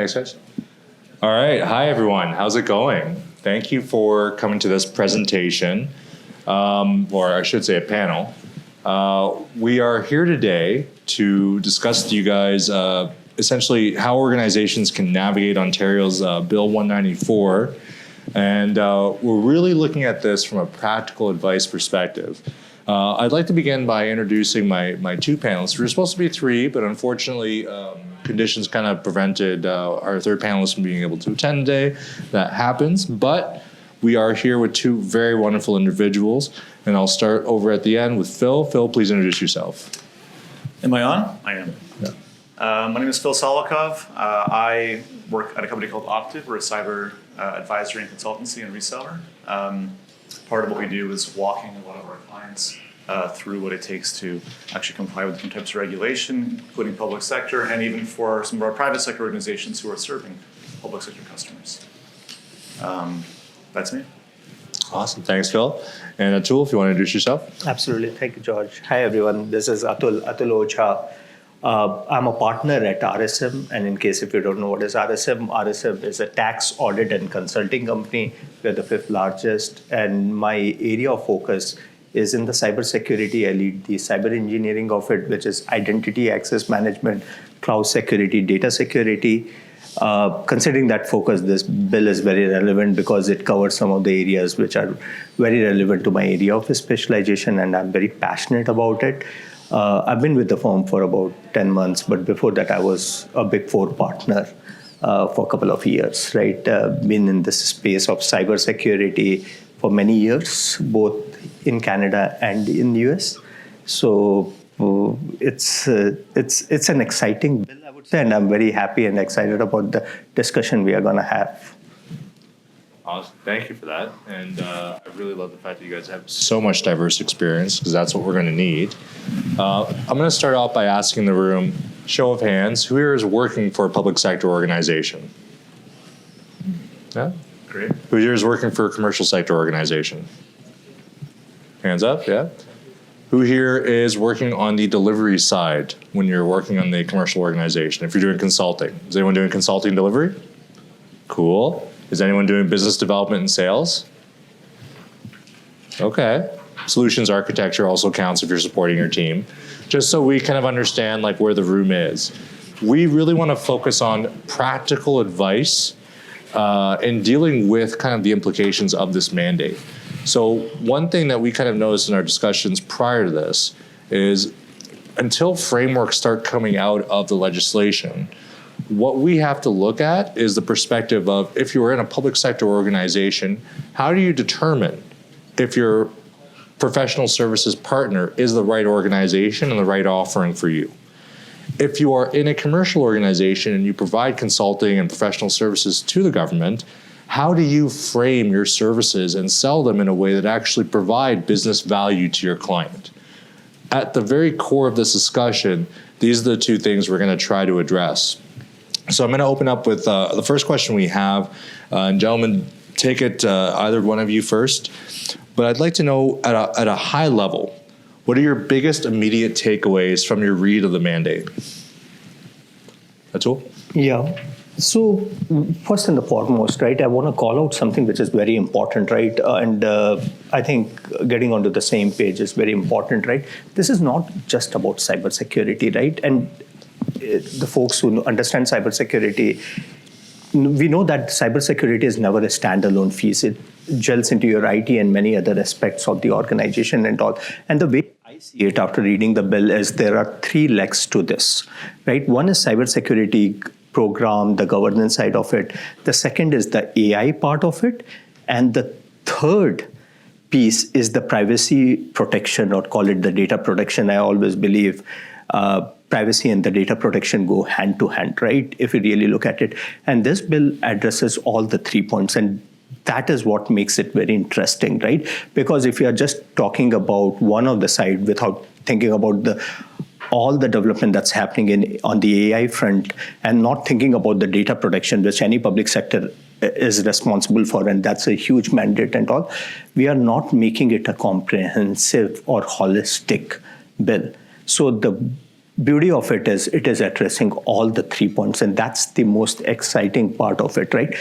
Thanks, guys. All right. Hi, everyone. How's it going? Thank you for coming to this presentation, or I should say a panel. We are here today to discuss with you guys essentially how organizations can navigate Ontario's Bill 194. And we're really looking at this from a practical advice perspective. I'd like to begin by introducing my two panelists. We're supposed to be three, but unfortunately, conditions kind of prevented our third panelist from being able to attend today. That happens, but we are here with two very wonderful individuals, and I'll start over at the end with Phil. Phil, please introduce yourself. Am I on? I am. Yeah. My name is Phil Solikov. I work at a company called Optiv. We're a cyber advisory and consultancy and reseller. Part of what we do is walking a lot of our clients through what it takes to actually comply with different types of regulation, including public sector, and even for some of our private sector organizations who are serving public sector customers. That's me. Awesome. Thanks, Phil. And Atul, if you want to introduce yourself. Absolutely. Thank you, George. Hi, everyone. This is Atul Ocha. I'm a partner at RSM, and in case if you don't know what is RSM is a tax audit and consulting company. We're the 5th largest, and my area of focus is in the cybersecurity. I lead the cyber engineering of it, which is identity access management, cloud security, data security. Considering that focus, this bill is very relevant because it covers some of the areas which are very relevant to my area of specialization, and I'm very passionate about it. I've been with the firm for about 10 months, but before that I was a Big Four partner for a couple of years, right? Been in this space of cybersecurity for many years, both in Canada and in the US. So it's an exciting bill, I would say, and I'm very happy and excited about the discussion we are going to have. Awesome. Thank you for that. And I really love the fact that you guys have so much diverse experience, because that's what we're going to need. I'm going to start off by asking the room, show of hands, who here is working for a public sector organization? Yeah? Great. Who here is working for a commercial sector organization? Hands up, yeah. Who here is working on the delivery side when you're working on the commercial organization? If you're doing consulting, is anyone doing consulting delivery? Cool. Is anyone doing business development and sales? Okay. Solutions architecture also counts if you're supporting your team. Just so we kind of understand like where the room is. We really want to focus on practical advice in dealing with kind of the implications of this mandate. So one thing that we kind of noticed in our discussions prior to this is until frameworks start coming out of the legislation, what we have to look at is the perspective of if you're in a public sector organization, how do you determine if your professional services partner is the right organization and the right offering for you? If you are in a commercial organization and you provide consulting and professional services to the government, how do you frame your services and sell them in a way that actually provide business value to your client? At the very core of this discussion, these are the two things we're going to try to address. So I'm going to open up with the first question we have. And gentlemen, take it either one of you first. But I'd like to know at a high level, what are your biggest immediate takeaways from your read of the mandate? Atul? Yeah. So first and foremost, right, I want to call out something which is very important, right? And I think getting onto the same page is very important, right? This is not just about cybersecurity, right? And the folks who understand cybersecurity, we know that cybersecurity is never a standalone piece. It gels into your IT and many other aspects of the organization and all. And the way I see it after reading the bill is there are 3 legs to this, right? One is cybersecurity program, the governance side of it. The second is the AI part of it. And the third piece is the privacy protection, or call it the data protection. I always believe privacy and the data protection go hand to hand, right? If you really look at it. And this bill addresses all the 3 points. And that is what makes it very interesting, right? Because if you are just talking about one of the side without thinking about all the development that's happening on the AI front and not thinking about the data protection, which any public sector is responsible for, and that's a huge mandate and all, we are not making it a comprehensive or holistic bill. So the beauty of it is addressing all the 3 points, and that's the most exciting part of it, right?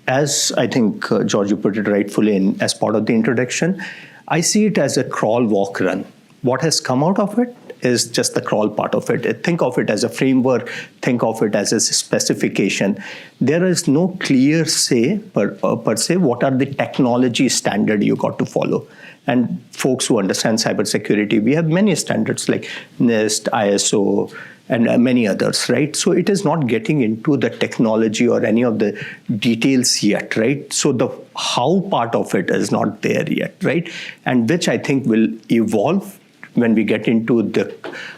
As I think, George, you put it rightfully in as part of the introduction, I see it as a crawl, walk, run. What has come out of it is just the crawl part of it. Think of it as a framework, think of it as a specification. There is no clear say per se what are the technology standard you got to follow. And folks who understand cybersecurity, we have many standards like NIST, ISO, and many others, right? So it is not getting into the technology or any of the details yet, right? So the how part of it is not there yet, right? And which I think will evolve when we get into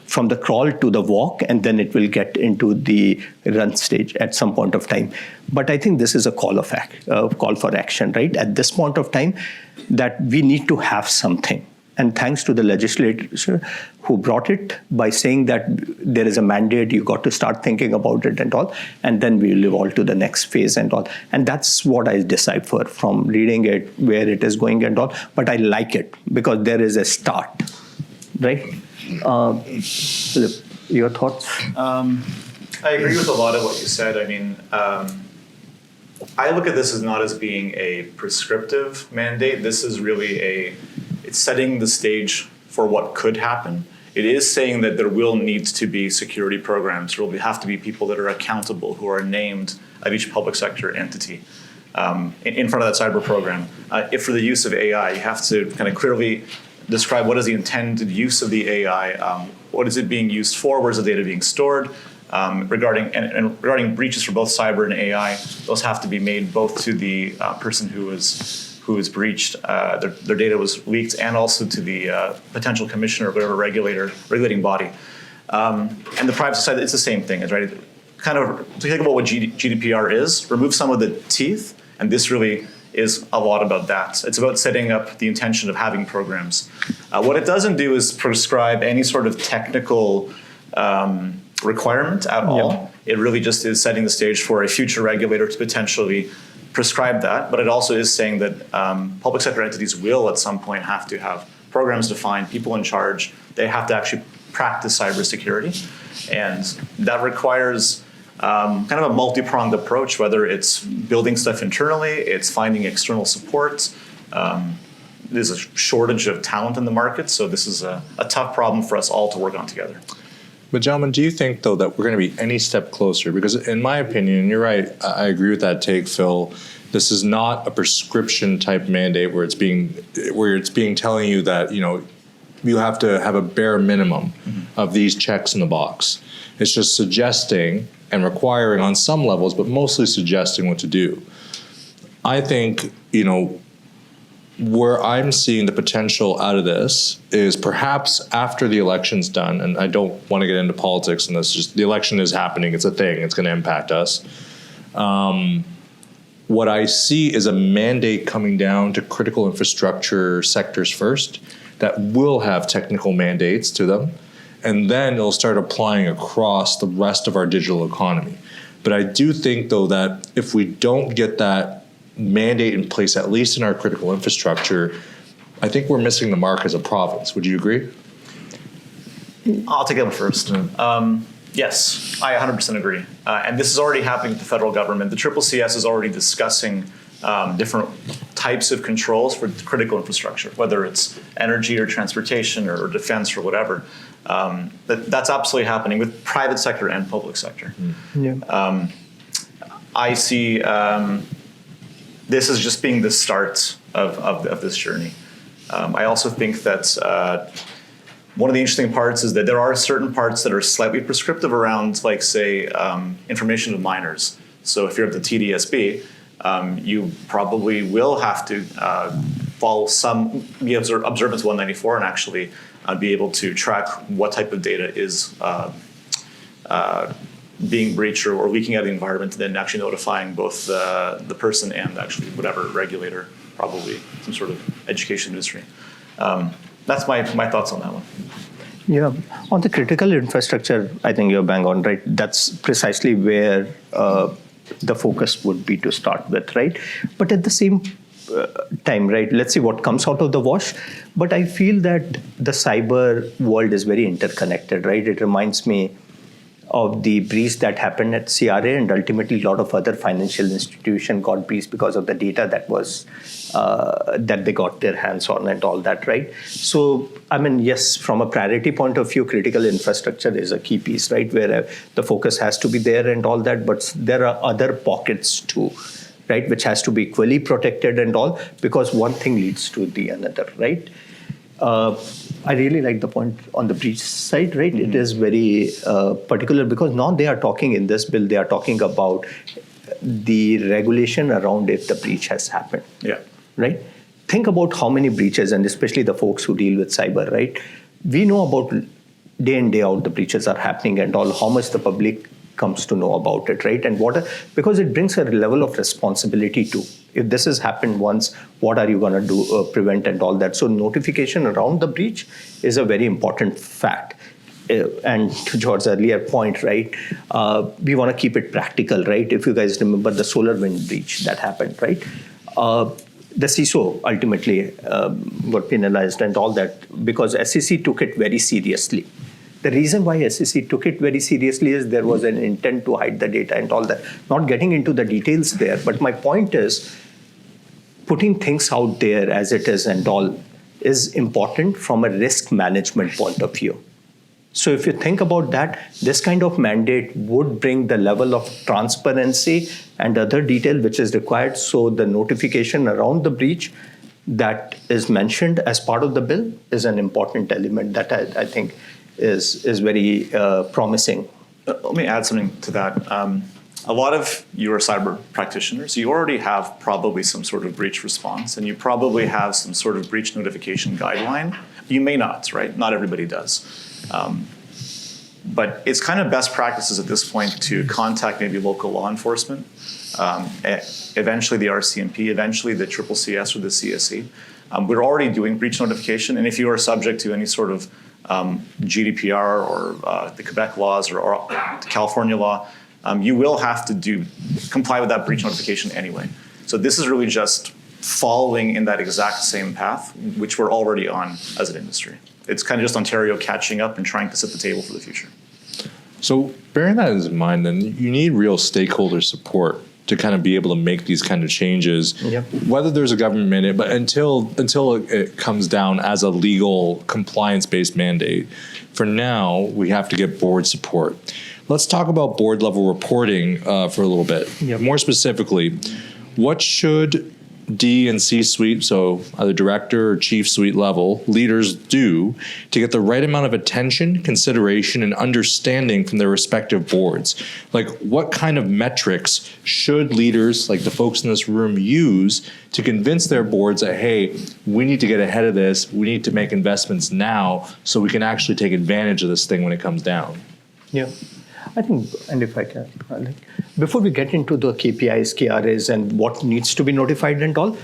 from the crawl to the walk, and then it will get into the run stage at some point of time. But I think this is a call for action, right? At this point of time, that we need to have something. And thanks to the legislature who brought it by saying that there is a mandate, you got to start thinking about it and all, and then we will evolve to the next phase and all. And that's what I decipher from reading it, where it is going and all. But I like it because there is a start, right? Philip, your thoughts? I agree with a lot of what you said. I mean, I look at this as not as being a prescriptive mandate. This is really it's setting the stage for what could happen. It is saying that there will need to be security programs. There will have to be people that are accountable, who are named at each public sector entity in front of that cyber program. If for the use of AI, you have to kind of clearly describe what is the intended use of the AI, what is it being used for, where's the data being stored, regarding breaches for both cyber and AI. Those have to be made both to the person who was breached, their data was leaked, and also to the potential commissioner or whatever regulating body. And the privacy side, it's the same thing, right? Kind of think about what GDPR is, remove some of the teeth, and this really is a lot about that. It's about setting up the intention of having programs. What it doesn't do is prescribe any sort of technical requirement at all. Yep. It really just is setting the stage for a future regulator to potentially prescribe that, but it also is saying that public sector entities will at some point have to have programs defined, people in charge. They have to actually practice cybersecurity, and that requires kind of a multi-pronged approach, whether it's building stuff internally, it's finding external support. There's a shortage of talent in the market, so this is a tough problem for us all to work on together. But gentlemen, do you think, though, that we're going to be any step closer? Because in my opinion, and you're right, I agree with that take, Phil, this is not a prescription type mandate where it's being telling you that, you have to have a bare minimum of these checks in the box. It's just suggesting and requiring on some levels, but mostly suggesting what to do. I think, where I'm seeing the potential out of this is perhaps after the election's done, and I don't want to get into politics in this, just the election is happening, it's a thing, it's going to impact us. What I see is a mandate coming down to critical infrastructure sectors first that will have technical mandates to them, and then it'll start applying across the rest of our digital economy. But I do think, though, that if we don't get that mandate in place, at least in our critical infrastructure, I think we're missing the mark as a province. Would you agree? I'll take that one first. Yes, I 100% agree. And this is already happening with the federal government. The CCIS is already discussing different types of controls for critical infrastructure, whether it's energy or transportation or defense or whatever. That's absolutely happening with private sector and public sector. Yeah. I see this is just being the start of this journey. I also think that one of the interesting parts is that there are certain parts that are slightly prescriptive around, like, say, information of minors. So if you're at the TDSB, you probably will have to follow be observance 194 and actually be able to track what type of data is being breached or leaking out of the environment, and then actually notifying both the person and actually whatever regulator, probably some sort of education industry. That's my thoughts on that one. Yeah, on the critical infrastructure, I think you're bang on, right? That's precisely where the focus would be to start with, right? But at the same time, right? Let's see what comes out of the wash. But I feel that the cyber world is very interconnected, right? It reminds me of the breach that happened at CRA, and ultimately a lot of other financial institutions got breached because of the data that was that they got their hands on and all that, right? So, I mean, yes, from a priority point of view, critical infrastructure is a key piece, right, where the focus has to be there and all that, but there are other pockets too, right, which has to be equally protected and all, because one thing leads to the another, right? I really like the point on the breach side, right? Mm-hmm. It is very particular because now they are talking in this bill, they are talking about the regulation around if the breach has happened. Yeah. Right? Think about how many breaches, and especially the folks who deal with cyber, right? We know about day in, day out the breaches are happening and all, how much the public comes to know about it, right? And because it brings a level of responsibility too. If this has happened once, what are you going to do, prevent and all that? So notification around the breach is a very important fact. And to George's earlier point, right, we want to keep it practical, right? If you guys remember the SolarWinds breach that happened, right? The CISO ultimately got penalized and all that because SEC took it very seriously. The reason why SEC took it very seriously is there was an intent to hide the data and all that. Not getting into the details there, but my point is putting things out there as it is and all is important from a risk management point of view. So if you think about that, this kind of mandate would bring the level of transparency and other detail which is required. So the notification around the breach that is mentioned as part of the bill is an important element that I think is very promising. Let me add something to that. A lot of you are cyber practitioners. You already have probably some sort of breach response, and you probably have some sort of breach notification guideline. You may not, right? Not everybody does. But it's kind of best practices at this point to contact maybe local law enforcement, eventually the RCMP, eventually the CCCS or the CSE. We're already doing breach notification, and if you are subject to any sort of GDPR or the Quebec laws or the California law, you will have to comply with that breach notification anyway. So this is really just following in that exact same path, which we're already on as an industry. It's kind of just Ontario catching up and trying to set the table for the future. So bearing that in mind, then you need real stakeholder support to kind of be able to make these kind of changes, yep. Whether there's a government mandate, but until it comes down as a legal compliance-based mandate, for now, we have to get board support. Let's talk about board level reporting for a little bit. Yep. More specifically, what should D and C suite, so either director or chief suite level leaders do to get the right amount of attention, consideration, and understanding from their respective boards? Like, what kind of metrics should leaders, like the folks in this room, use to convince their boards that, hey, we need to get ahead of this, we need to make investments now so we can actually take advantage of this thing when it comes down? Yeah. I think, and if I can, before we get into the KPIs, KRAs, and what needs to be notified and all,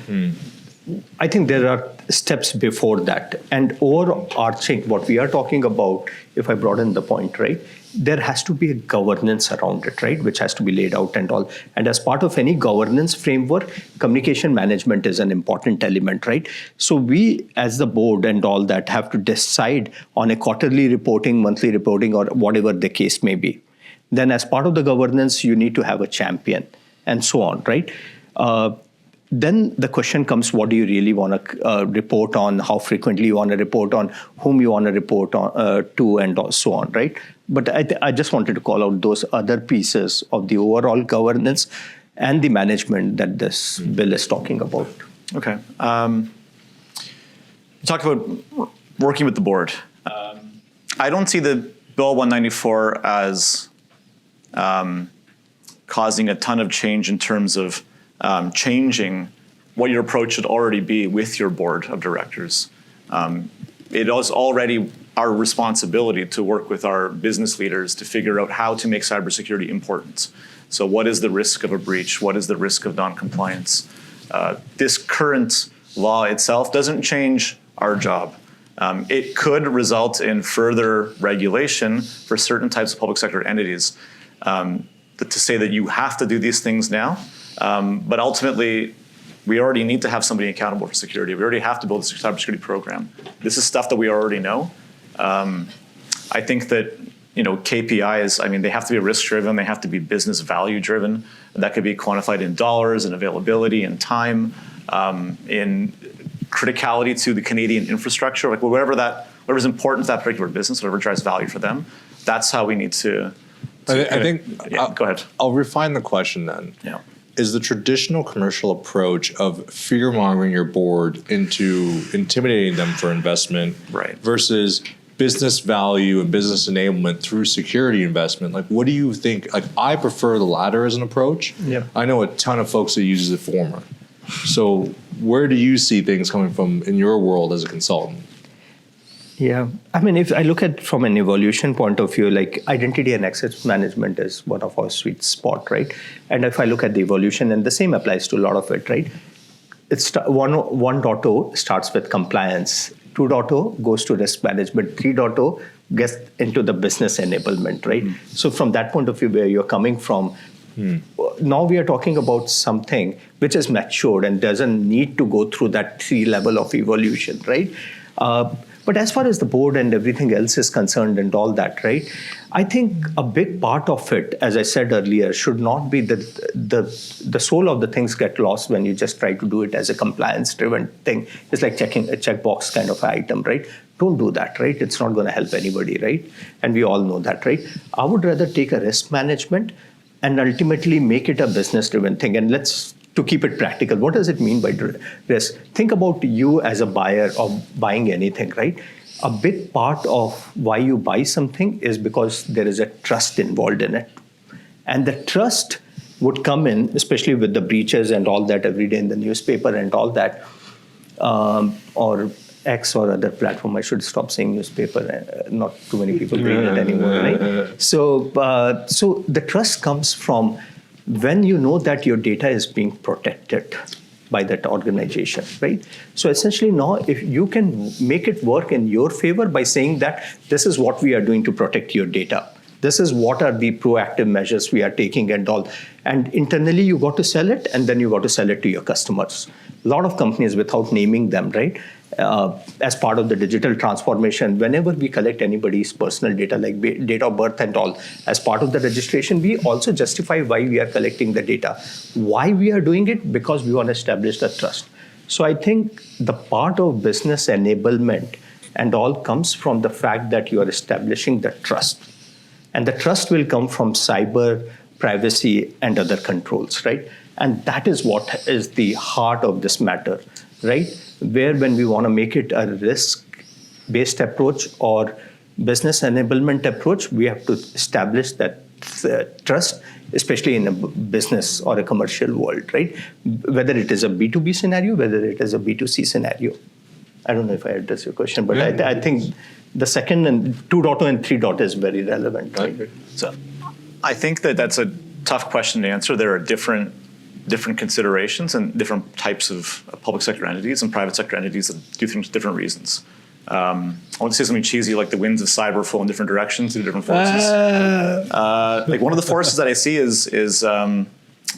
I think there are steps before that. And overarching, what we are talking about, if I broaden the point, right, there has to be a governance around it, right, which has to be laid out and all. And as part of any governance framework, communication management is an important element, right? So we, as the board and all that, have to decide on a quarterly reporting, monthly reporting, or whatever the case may be. Then as part of the governance, you need to have a champion and so on, right? Then the question comes, what do you really want to report on, how frequently you want to report on, whom you want to report on, to, and so on, right? But I just wanted to call out those other pieces of the overall governance and the management that this bill is talking about. Okay. Talk about working with the board. I don't see the Bill 194 as causing a ton of change in terms of changing what your approach should already be with your board of directors. It is already our responsibility to work with our business leaders to figure out how to make cybersecurity important. So what is the risk of a breach? What is the risk of non-compliance? This current law itself doesn't change our job. It could result in further regulation for certain types of public sector entities to say that you have to do these things now. But ultimately, we already need to have somebody accountable for security. We already have to build a cybersecurity program. This is stuff that we already know. I think that KPIs, I mean, they have to be risk-driven. They have to be business value-driven. That could be quantified in dollars and availability and time, in criticality to the Canadian infrastructure, like whatever's important to that particular business, whatever drives value for them. That's how we need to. I think. Go ahead. I'll refine the question then. Yeah. Is the traditional commercial approach of fear-mongering your board into intimidating them for investment versus business value and business enablement through security investment? Like, what do you think? Like, I prefer the latter as an approach. Yeah. I know a ton of folks that uses the former. So where do you see things coming from in your world as a consultant? Yeah, I mean, if I look at from an evolution point of view, like identity and access management is one of our sweet spot, right? And if I look at the evolution, and the same applies to a lot of it, right? It's 1.0 starts with compliance, 2.0 goes to risk management, 3.0 gets into the business enablement, right? So from that point of view, where you're coming from, now we are talking about something which is matured and doesn't need to go through that 3 level of evolution, right? But as far as the board and everything else is concerned and all that, right? I think a big part of it, as I said earlier, should not be the soul of the things get lost when you just try to do it as a compliance-driven thing. It's like checking a checkbox kind of item, right? Don't do that, right? It's not going to help anybody, right? And we all know that, right? I would rather take a risk management and ultimately make it a business-driven thing. And to keep it practical, what does it mean by risk? Think about you as a buyer of buying anything, right? A big part of why you buy something is because there is a trust involved in it. And the trust would come in, especially with the breaches and all that every day in the newspaper and all that, or X or other platform. I should stop saying newspaper. Not too many people read it anymore, right? So the trust comes from when you know that your data is being protected by that organization, right? So essentially now, if you can make it work in your favor by saying that this is what we are doing to protect your data, this is what are the proactive measures we are taking and all, and internally you got to sell it, and then you got to sell it to your customers. A lot of companies, without naming them, right, as part of the digital transformation, whenever we collect anybody's personal data, like date of birth and all, as part of the registration, we also justify why we are collecting the data. Why we are doing it? Because we want to establish the trust. So I think the part of business enablement and all comes from the fact that you are establishing the trust. And the trust will come from cyber, privacy, and other controls, right? And that is what is the heart of this matter, right? Where when we want to make it a risk-based approach or business enablement approach, we have to establish that trust, especially in a business or a commercial world, right? Whether it is a B2B scenario, whether it is a B2C scenario. I don't know if I addressed your question, but yeah. I think the second and 2.0 and 3.0 is very relevant, right? So I think that's a tough question to answer. There are different considerations and different types of public sector entities and private sector entities that do things for different reasons. I want to say something cheesy like the winds of cyber flow in different directions through different forces. Like one of the forces that I see is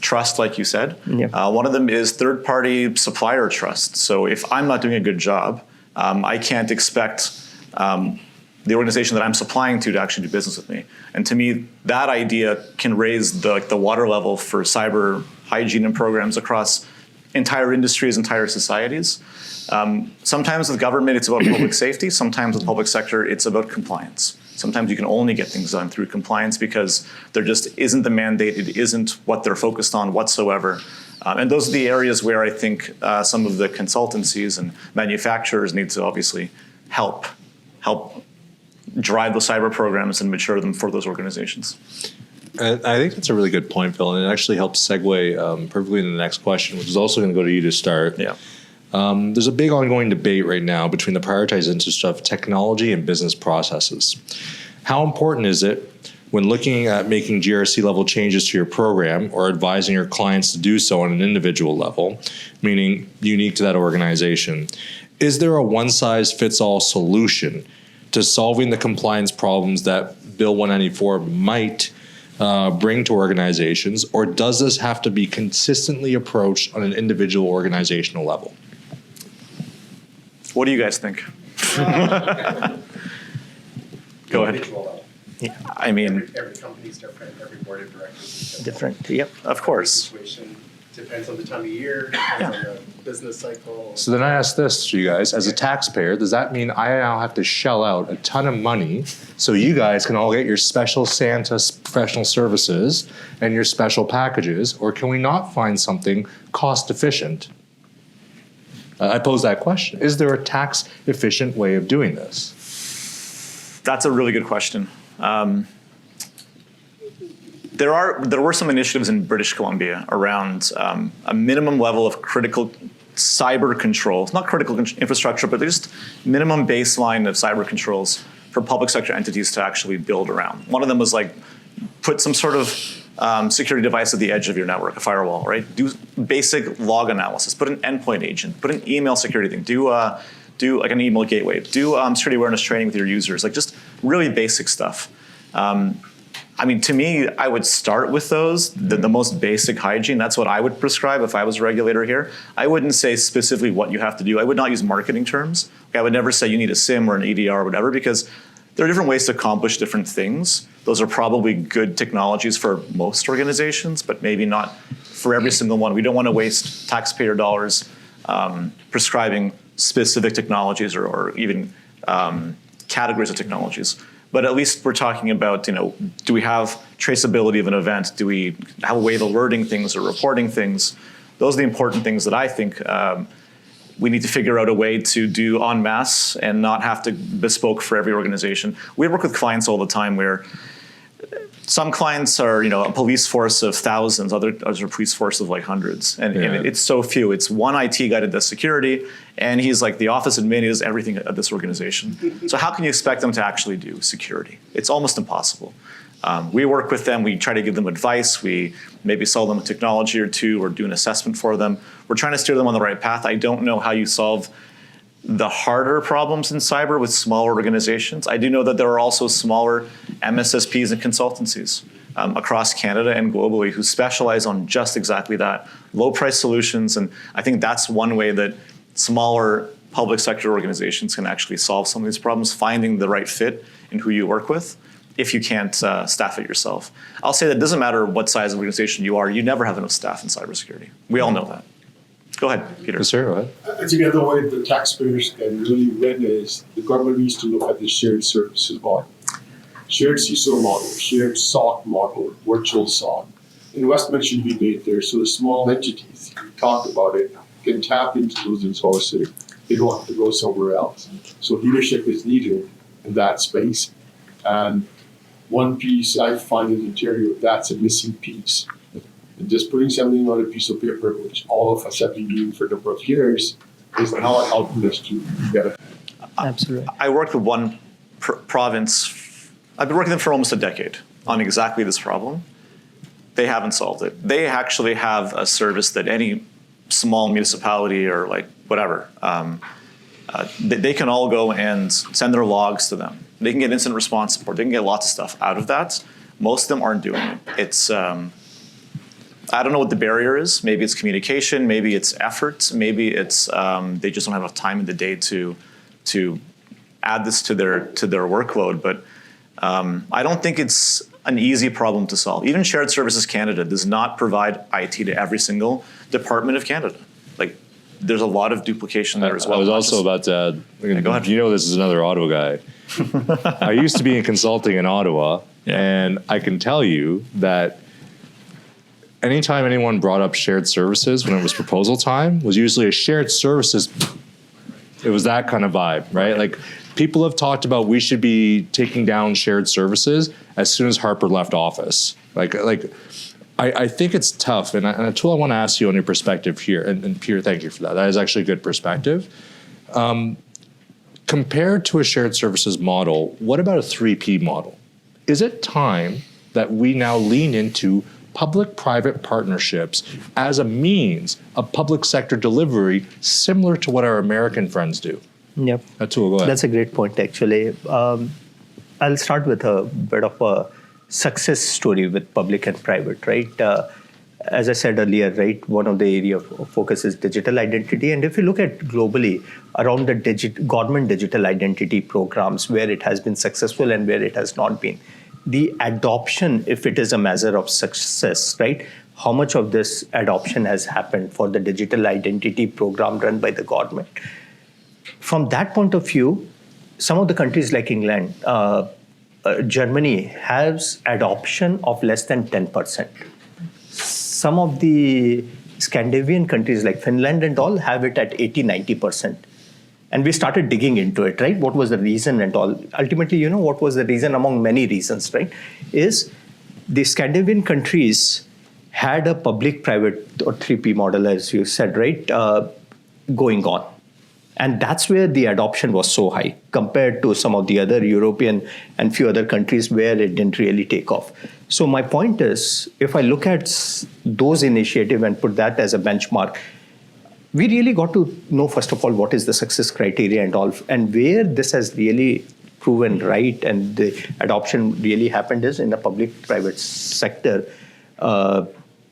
trust, like you said. Yeah. One of them is third-party supplier trust. So if I'm not doing a good job, I can't expect the organization that I'm supplying to actually do business with me. And to me, that idea can raise the water level for cyber hygiene and programs across entire industries, entire societies. Sometimes with government, it's about public safety. Sometimes with public sector, it's about compliance. Sometimes you can only get things done through compliance because there just isn't the mandate. It isn't what they're focused on whatsoever. And those are the areas where I think some of the consultancies and manufacturers need to obviously help drive the cyber programs and mature them for those organizations. And I think that's a really good point, Phil, and it actually helps segue perfectly into the next question, which is also going to go to you to start. Yeah. There's a big ongoing debate right now between the prioritized interest of technology and business processes. How important is it when looking at making GRC level changes to your program or advising your clients to do so on an individual level, meaning unique to that organization? Is there a one-size-fits-all solution to solving the compliance problems that Bill 194 might bring to organizations, or does this have to be consistently approached on an individual organizational level? What do you guys think? Go ahead. Yeah. I mean, Every company is different, every board of directors is Different. Yep. of course. Situation depends on the time of year, depends on the business cycle. So then I ask this to you guys, as a taxpayer, does that mean I now have to shell out a ton of money so you guys can all get your special Santa professional services and your special packages, or can we not find something cost efficient? I pose that question. Is there a tax efficient way of doing this? That's a really good question. There were some initiatives in British Columbia around a minimum level of critical cyber controls, not critical infrastructure, but just minimum baseline of cyber controls for public sector entities to actually build around. One of them was like put some sort of security device at the edge of your network, a firewall, right? Do basic log analysis, put an endpoint agent, put an email security thing, do like an email gateway, do security awareness training with your users, like just really basic stuff. I mean, to me, I would start with those, the most basic hygiene. That's what I would prescribe if I was a regulator here. I wouldn't say specifically what you have to do. I would not use marketing terms. I would never say you need a SIM or an EDR or whatever, because there are different ways to accomplish different things. Those are probably good technologies for most organizations, but maybe not for every single one. We don't want to waste taxpayer dollars prescribing specific technologies or even categories of technologies. But at least we're talking about, do we have traceability of an event? Do we have a way of alerting things or reporting things? Those are the important things that I think we need to figure out a way to do en masse and not have to bespoke for every organization. We work with clients all the time where some clients are, a police force of thousands, others are a police force of like hundreds. And it's so few. It's one IT guy that does security, and he's like the office admin, he does everything at this organization. So how can you expect them to actually do security? It's almost impossible. We work with them, we try to give them advice, we maybe sell them a technology or two or do an assessment for them. We're trying to steer them on the right path. I don't know how you solve the harder problems in cyber with smaller organizations. I do know that there are also smaller MSSPs and consultancies across Canada and globally who specialize on just exactly that, low price solutions. And I think that's one way that smaller public sector organizations can actually solve some of these problems, finding the right fit in who you work with if you can't staff it yourself. I'll say that it doesn't matter what size of organization you are, you never have enough staff in cybersecurity. We all know that. Go ahead, Peter. Yes, sir, go ahead. I think the other way the taxpayers can really win is the government needs to look at the shared services model. Shared CISO model, shared SOC model, virtual SOC. Investment should be made there so the small entities, we talked about it, can tap into those resources. They don't have to go somewhere else. So leadership is needed in that space. And one piece I find in Ontario, that's a missing piece. And just putting something on a piece of paper, which all of us have been doing for a number of years, is not helping us to get it. Absolutely. I worked with one province. I've been working with them for almost a decade on exactly this problem. They haven't solved it. They actually have a service that any small municipality or like whatever, they can all go and send their logs to them. They can get instant response support. They can get lots of stuff out of that. Most of them aren't doing it. It's I don't know what the barrier is. Maybe it's communication. Maybe it's effort. Maybe it's they just don't have enough time in the day to add this to their workload. But I don't think it's an easy problem to solve. Even Shared Services Canada does not provide IT to every single department of Canada. Like, there's a lot of duplication there as well. I was also about to add, go ahead. This is another Ottawa guy. I used to be in consulting in Ottawa, and I can tell you that anytime anyone brought up shared services when it was proposal time was usually a shared services. It was that kind of vibe, right? Like, people have talked about we should be taking down shared services as soon as Harper left office. I think it's tough, and Atul, I want to ask you on your perspective here, and Peter, thank you for that. That is actually a good perspective. Compared to a shared services model, what about a 3P model? Is it time that we now lean into public-private partnerships as a means of public sector delivery, similar to what our American friends do? Yep. Atul, go ahead. That's a great point, actually. I'll start with a bit of a success story with public and private, right? As I said earlier, right, one of the area of focus is digital identity. And if you look at globally around the government digital identity programs, where it has been successful and where it has not been, the adoption, if it is a measure of success, right, how much of this adoption has happened for the digital identity program run by the government. From that point of view, some of the countries like England, Germany has adoption of less than 10%. Some of the Scandinavian countries like Finland and all have it at 80, 90%. And we started digging into it, right? What was the reason and all? Ultimately, what was the reason among many reasons, right? Is the Scandinavian countries had a public-private or 3P model, as you said, right, going on. And that's where the adoption was so high compared to some of the other European and few other countries where it didn't really take off. So my point is, if I look at those initiatives and put that as a benchmark, we really got to know, first of all, what is the success criteria and all, and where this has really proven right and the adoption really happened is in the public-private sector,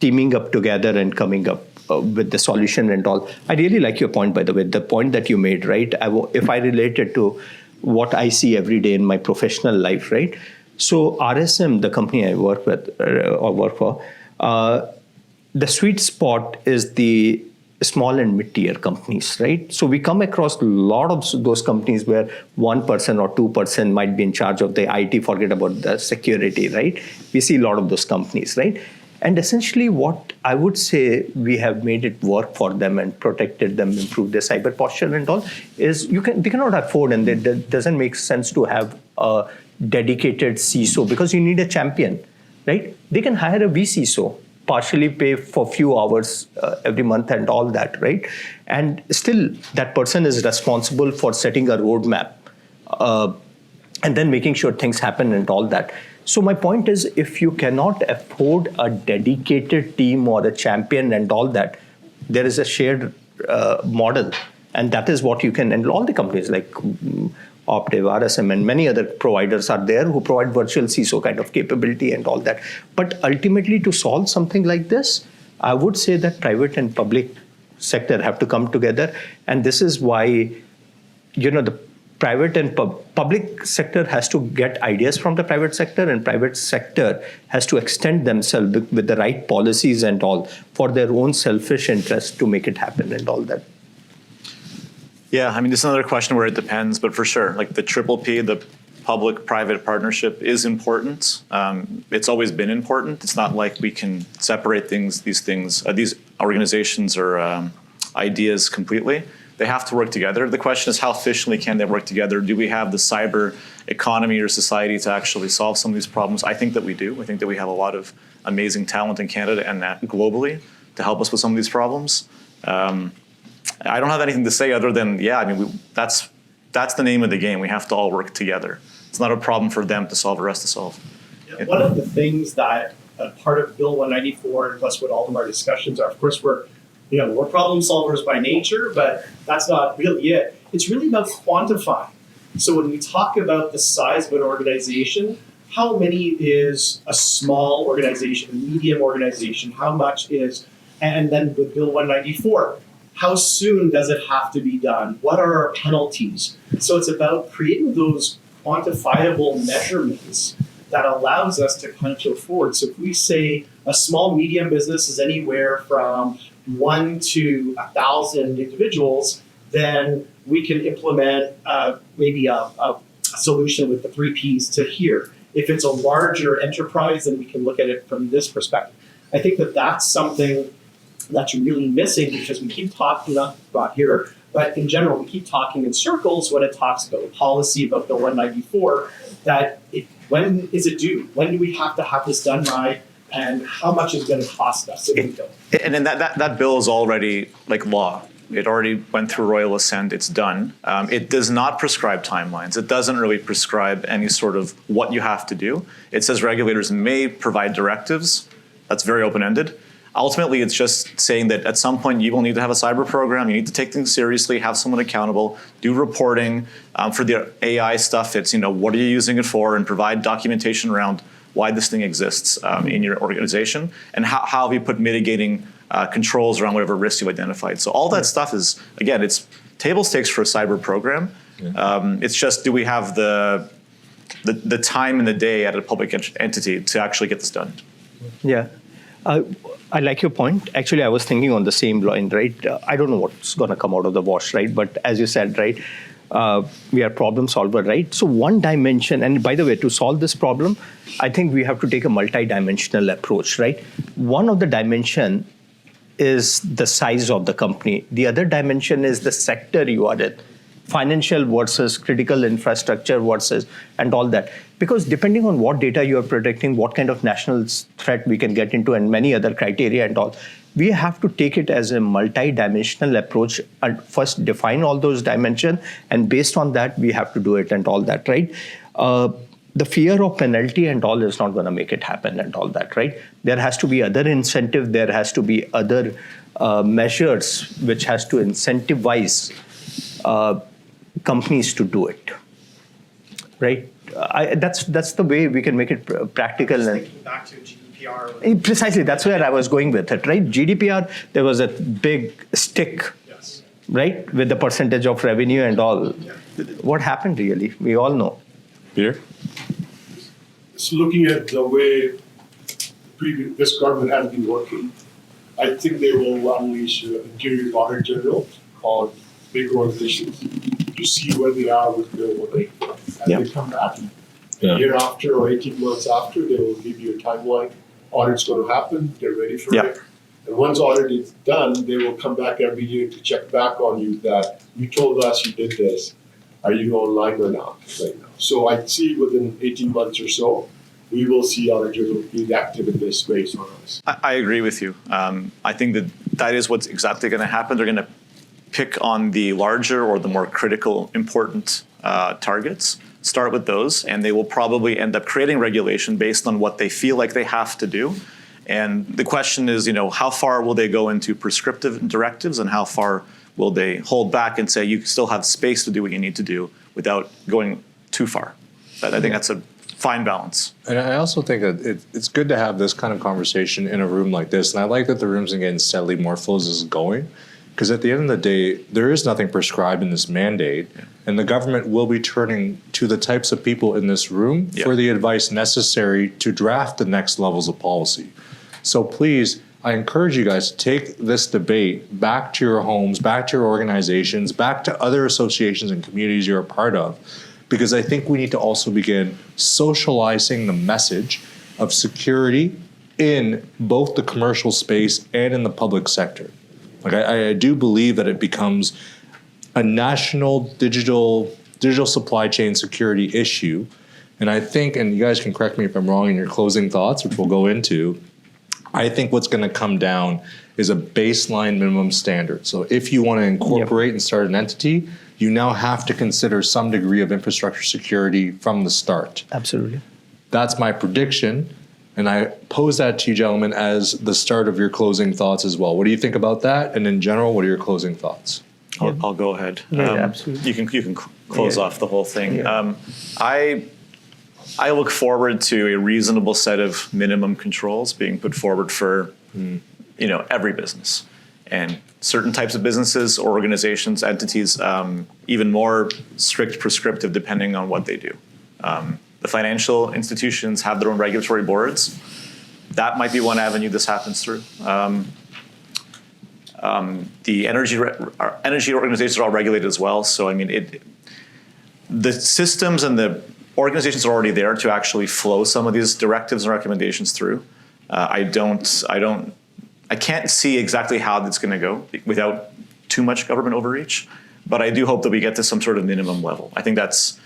teaming up together and coming up with the solution and all. I really like your point, by the way, the point that you made, right? If I relate it to what I see every day in my professional life, right? So RSM, the company I work with or work for, the sweet spot is the small and mid-tier companies, right? So we come across a lot of those companies where 1% or 2% might be in charge of the IT, forget about the security, right? We see a lot of those companies, right? And essentially what I would say we have made it work for them and protected them, improved their cyber posture and all, is they cannot afford, and it doesn't make sense to have a dedicated CISO because you need a champion, right? They can hire a vCISO, partially pay for a few hours every month and all that, right? And still that person is responsible for setting a roadmap and then making sure things happen and all that. So my point is, if you cannot afford a dedicated team or a champion and all that, there is a shared model. And that is what you can, and all the companies like Optiv, RSM, and many other providers are there who provide virtual CISO kind of capability and all that. But ultimately, to solve something like this, I would say that private and public sector have to come together. And this is why, the private and public sector has to get ideas from the private sector, and private sector has to extend themselves with the right policies and all for their own selfish interest to make it happen and all that. Yeah, I mean, this is another question where it depends, but for sure, like the triple P, the public-private partnership is important. It's always been important. It's not like we can separate these organizations or ideas completely. They have to work together. The question is, how efficiently can they work together? Do we have the cyber economy or society to actually solve some of these problems? I think that we do. I think that we have a lot of amazing talent in Canada and globally to help us with some of these problems. I don't have anything to say other than, that's the name of the game. We have to all work together. It's not a problem for them to solve, for us to solve. Yeah, one of the things that part of Bill 194, and plus what all of our discussions are, of course, we're problem solvers by nature, but that's not really it. It's really about quantifying. So when we talk about the size of an organization, how many is a small organization, a medium organization? How much is, and then with Bill 194, how soon does it have to be done? What are our penalties? So it's about creating those quantifiable measurements that allows us to kind of go forward. So if we say a small, medium business is anywhere from 1 to 1,000 individuals, then we can implement maybe a solution with the 3 Ps to here. If it's a larger enterprise, then we can look at it from this perspective. I think that that's something that's really missing because we keep talking, not about here, but in general, we keep talking in circles when it talks about policy, about Bill 194, that when is it due? When do we have to have this done by? And how much is going to cost us if we don't? And then that bill is already like law. It already went through royal assent. It's done. It does not prescribe timelines. It doesn't really prescribe any sort of what you have to do. It says regulators may provide directives. That's very open-ended. Ultimately, it's just saying that at some point you will need to have a cyber program. You need to take things seriously, have someone accountable, do reporting. For the AI stuff, it's what are you using it for, and provide documentation around why this thing exists in your organization, and how have you put mitigating controls around whatever risks you've identified. So all that stuff is, again, it's table stakes for a cyber program. It's just, do we have the time in the day at a public entity to actually get this done? Yeah. I like your point. Actually, I was thinking on the same line, right? I don't know what's going to come out of the wash, right? But as you said, right, we are problem solver, right? So one dimension, and by the way, to solve this problem, I think we have to take a multi-dimensional approach, right? One of the dimension is the size of the company. The other dimension is the sector you are in. Financial versus critical infrastructure versus and all that. Because depending on what data you are protecting, what kind of national threat we can get into and many other criteria and all, we have to take it as a multi-dimensional approach and first define all those dimensions, and based on that, we have to do it and all that, right? The fear of penalty and all is not going to make it happen and all that, right? There has to be other incentive, there has to be other measures which has to incentivize companies to do it, right? That's the way we can make it practical. Just And thinking back to GDPR. precisely, that's where I was going with it, right? GDPR, there was a big stick, Yes. right, with the percentage of revenue and all. Yeah. What happened really? We all know. Peter? So looking at the way this government has been working, I think they will unleash an interior audit general on big organizations to see where they are with their work. And they come back a year after or 18 months after, they will give you a timeline. Audit's going to happen. They're ready for it. And once audit is done, they will come back every year to check back on you that you told us you did this. Are you online or not right now? So I see within 18 months or so, we will see auditors being active in this space on us. I agree with you. I think that is what's exactly going to happen. They're going to pick on the larger or the more critical, important targets, start with those, and they will probably end up creating regulation based on what they feel like they have to do. And the question is, how far will they go into prescriptive directives, and how far will they hold back and say you still have space to do what you need to do without going too far? I think that's a fine balance. And I also think that it's good to have this kind of conversation in a room like this. And I like that the room's getting steadily more full as it's going. Because at the end of the day, there is nothing prescribed in this mandate. Yeah. And the government will be turning to the types of people in this room for the advice necessary to draft the next levels of policy. So please, I encourage you guys to take this debate back to your homes, back to your organizations, back to other associations and communities you're a part of. Because I think we need to also begin socializing the message of security in both the commercial space and in the public sector. Like I do believe that it becomes a national digital supply chain security issue. And I think, and you guys can correct me if I'm wrong in your closing thoughts, which we'll go into, I think what's going to come down is a baseline minimum standard. So if you want to incorporate and start an entity, you now have to consider some degree of infrastructure security from the start. Absolutely. That's my prediction. And I pose that to you, gentlemen, as the start of your closing thoughts as well. What do you think about that? And in general, what are your closing thoughts? I'll go ahead. Yeah, absolutely. You can close off the whole thing. Yeah. I look forward to a reasonable set of minimum controls being put forward for every business, and certain types of businesses or organizations, entities, even more strict prescriptive depending on what they do. The financial institutions have their own regulatory boards. That might be one avenue this happens through. The energy organizations are all regulated as well. So I mean, the systems and the organizations are already there to actually flow some of these directives and recommendations through. I can't see exactly how that's going to go without too much government overreach, but I do hope that we get to some sort of minimum level. I think it's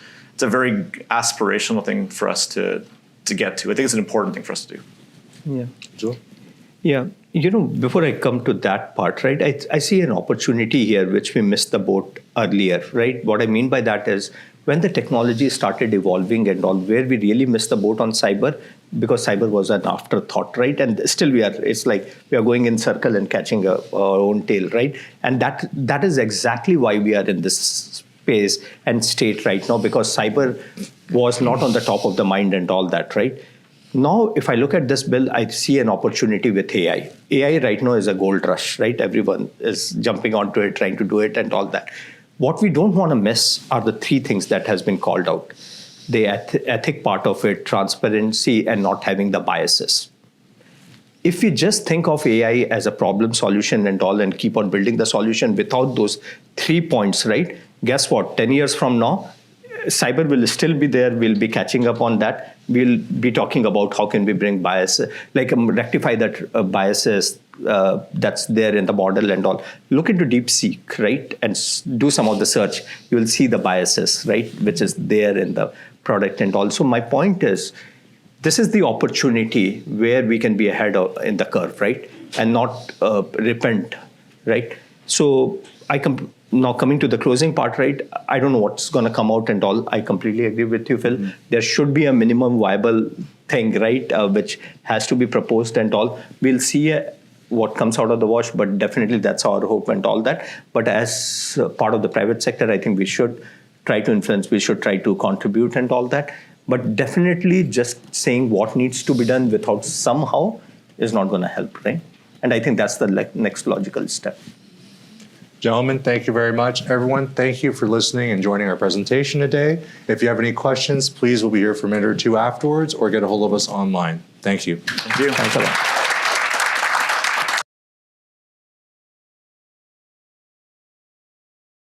a very aspirational thing for us to get to. I think it's an important thing for us to do. Yeah. Joel? Yeah. Before I come to that part, right, I see an opportunity here which we missed the boat earlier, right? What I mean by that is when the technology started evolving and all, where we really missed the boat on cyber, because cyber was an afterthought, right? And still it's like we are going in circle and catching our own tail, right? And that is exactly why we are in this space and state right now, because cyber was not on the top of the mind and all that, right? Now, if I look at this bill, I see an opportunity with AI. AI right now is a gold rush, right? Everyone is jumping onto it, trying to do it and all that. What we don't want to miss are the three things that has been called out. The ethic part of it, transparency, and not having the biases. If we just think of AI as a problem solution and all and keep on building the solution without those 3 points, right? Guess what? 10 years from now, cyber will still be there. We'll be catching up on that. We'll be talking about how can we bring bias, like rectify that biases that's there in the model and all. Look into DeepSeek, right? And do some of the search. You will see the biases, right? Which is there in the product. And also my point is, this is the opportunity where we can be ahead in the curve, right? And not repent, right? So now coming to the closing part, right? I don't know what's going to come out and all. I completely agree with you, Phil. There should be a minimum viable thing, right? Which has to be proposed and all. We'll see what comes out of the wash, but definitely that's our hope and all that. But as part of the private sector, I think we should try to influence, we should try to contribute and all that. But definitely just saying what needs to be done without somehow is not going to help, right? And I think that's the next logical step. Gentlemen, thank you very much. Everyone, thank you for listening and joining our presentation today. If you have any questions, please we'll be here for a minute or two afterwards or get a hold of us online. Thank you. Thank you. Thanks a lot.